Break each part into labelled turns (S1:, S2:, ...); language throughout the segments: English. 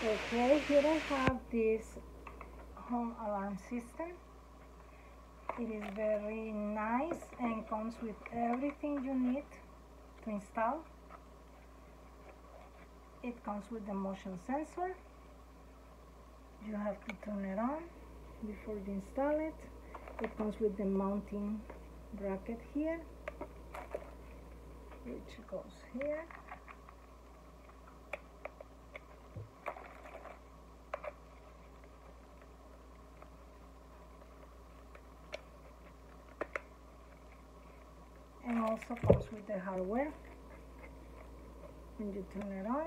S1: Okay, here I have this home alarm system. It is very nice and comes with everything you need to install. It comes with the motion sensor. You have to turn it on before you install it. It comes with the mounting bracket here, which goes here. And also comes with the hardware when you turn it on.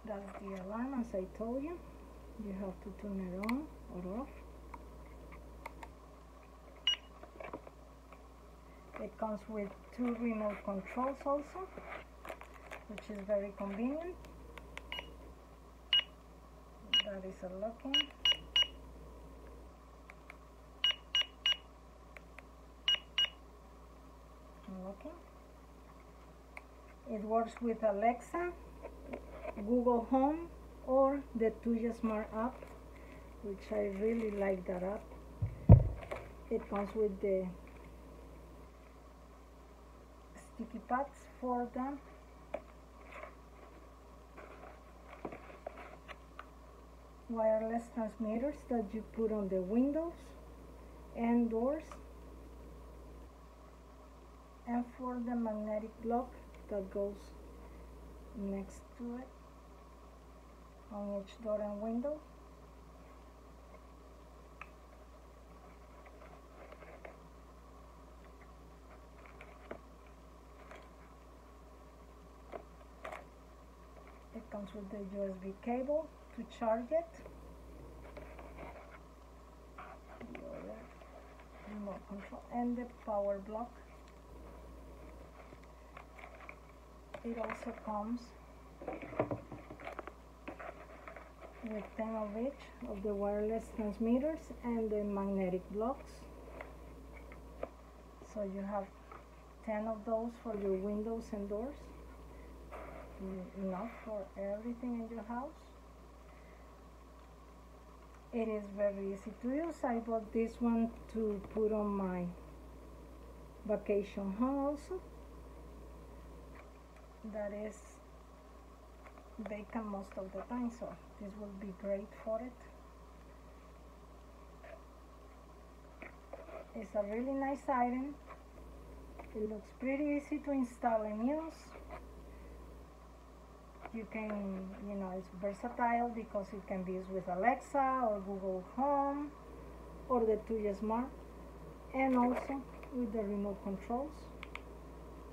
S1: That's the alarm, as I told you. You have to turn it on or off. It comes with 2 remote controls also, which is very convenient. That is a locking. Unlocking. It works with Alexa, Google Home, or the Tuya Smart app, which I really like that app. It comes with the sticky pads for them. Wireless transmitters that you put on the windows and doors, and for the magnetic block that goes next to it on each door and window. It comes with the USB cable to charge it. The other remote control and the power block. It also comes with 10 of each of the wireless transmitters and the magnetic blocks. So you have 10 of those for your windows and doors. Enough for everything in your house. It is very easy to use. I bought this one to put on my vacation home also. That is vacant most of the time, so this will be great for it. It's a really nice item. It looks pretty easy to install and use. You can, it's versatile because it can be used with Alexa or Google Home or the Tuya Smart, and also with the remote controls,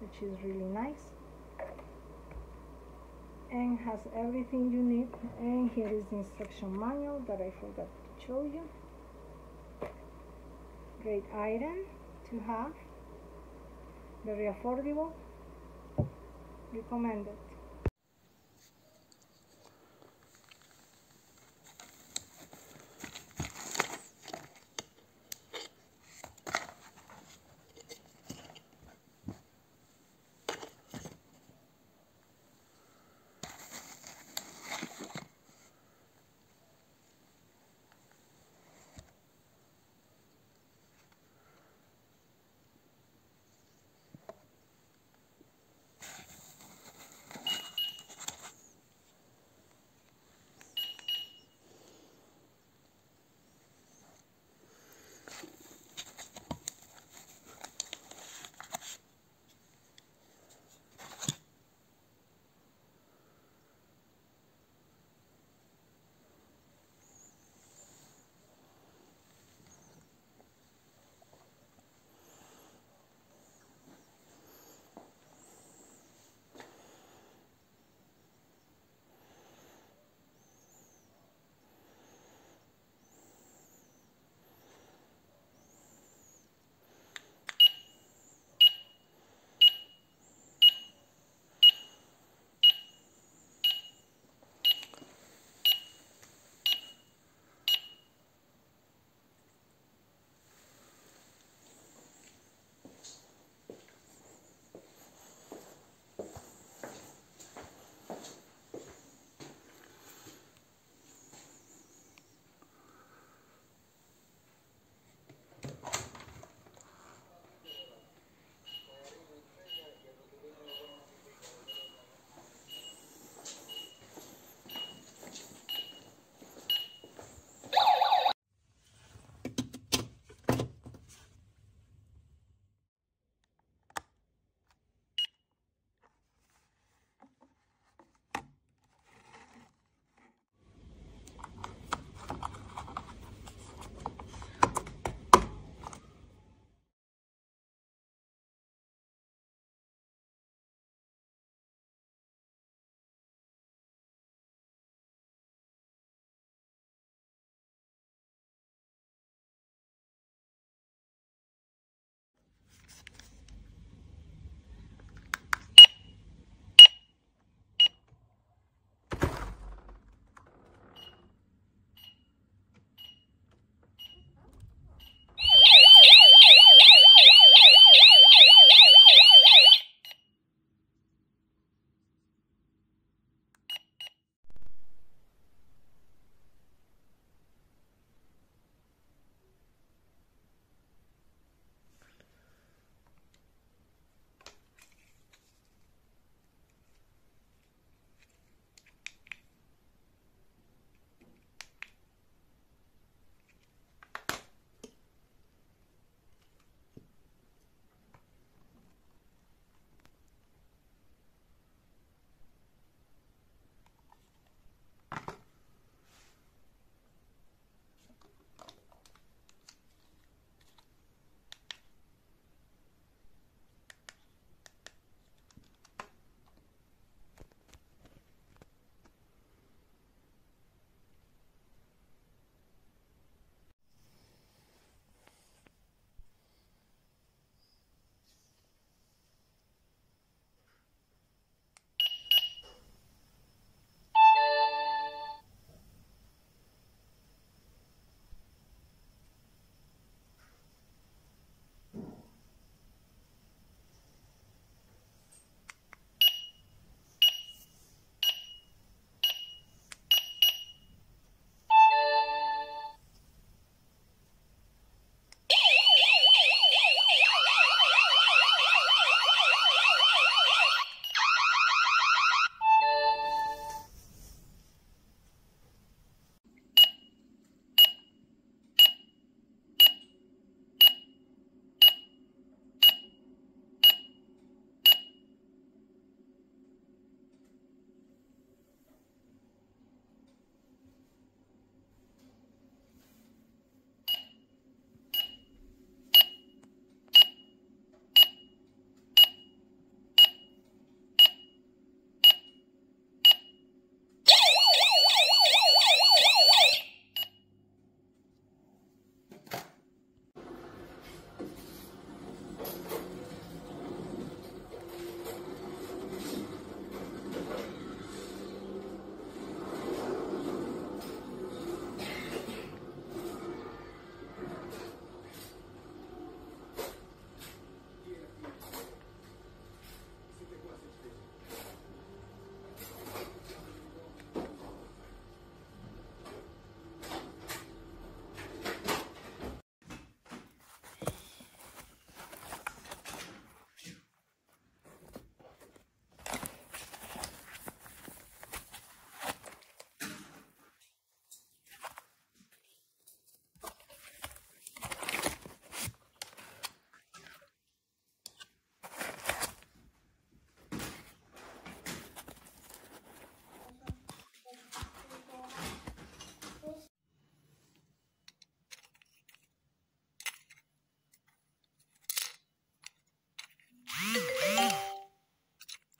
S1: which is really nice. And has everything you need. And here is the instruction manual that I forgot to show you. Great item to have. Very affordable. Recommended.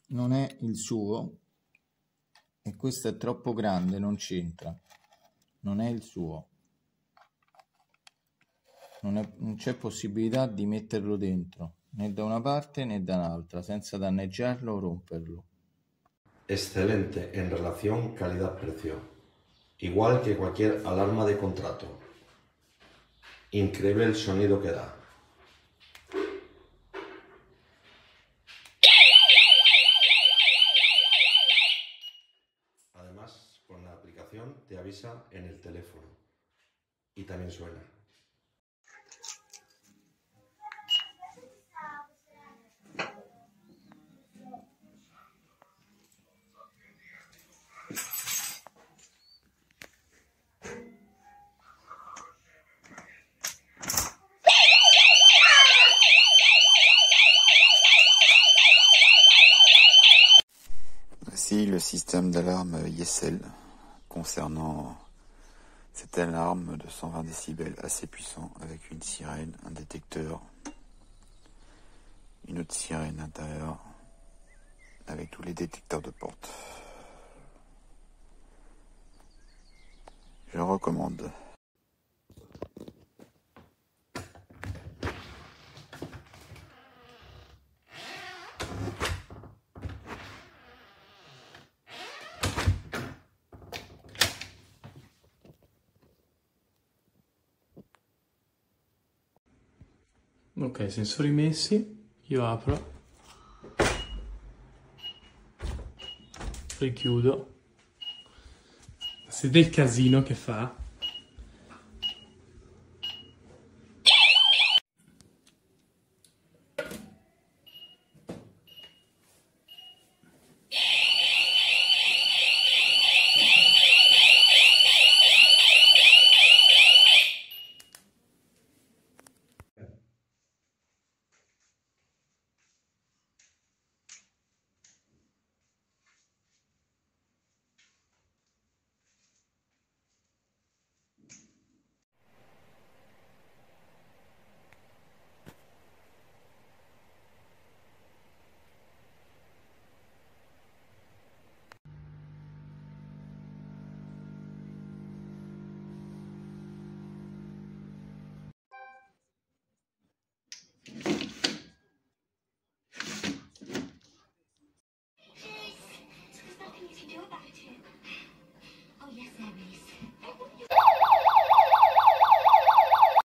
S2: non è il suo e questo è troppo grande, non c'entra, non è il suo, non c'è possibilità di metterlo dentro né da una parte né da un'altra senza danneggiarlo o romperlo.
S3: Excelente en relación calidad-precio, igual que cualquier alarma de contrato. Increíble el sonido que da. Además, con la aplicación te avisa en el teléfono y también suena.
S4: Voici le système d'alarme YISEELE concernant cette alarme de 120 décibels assez puissant avec une sirène, un détecteur, une autre sirène intérieure avec tous les détecteurs de porte. Je le recommande.
S5: Ok, sensori messi, io apro, richiudo, vedete il casino che fa?